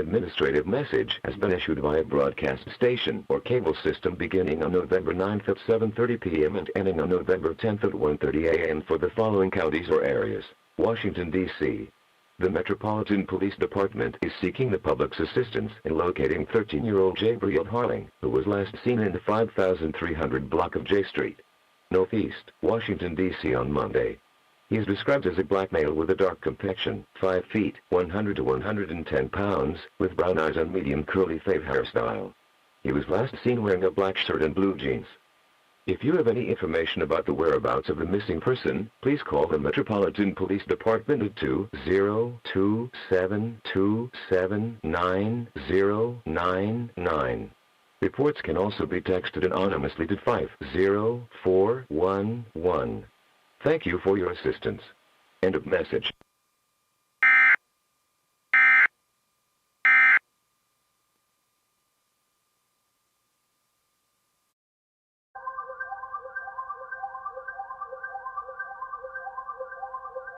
administrative message has been issued by a broadcast station or cable system beginning on November 9th at 7:30 p.m. and ending on November 10th at 1:30 a.m. for the following counties or areas: Washington, D.C. The Metropolitan Police Department is seeking the public's assistance in locating 13-year-old Jabriel Harling, who was last seen in the 5300 block of J Street, Northeast Washington, D.C. on Monday. He is described as a black male with a dark complexion, 5 feet, 100 to 110 pounds, with brown eyes and medium curly fade hairstyle. He was last seen wearing a black shirt and blue jeans. If you have any information about the whereabouts of the missing person, please call the Metropolitan Police Department at 202-727-9099. Reports can also be texted anonymously to 50411. Thank you for your assistance. End of message.